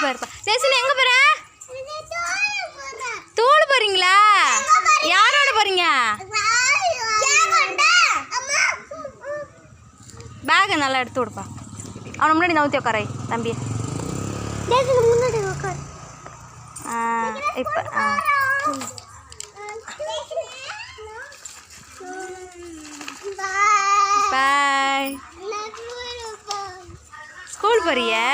பாருப்பா. தேசினி எங்கே போகிற? தோல் போகிறீங்களா? யாரோட போகிறீங்க? பேகை நல்லா எடுத்து விடுப்பா. அவனை முன்னாடி நவுத்தி உட்காரை தம்பி. இப்போ பாய். ஸ்கூல் போறியா?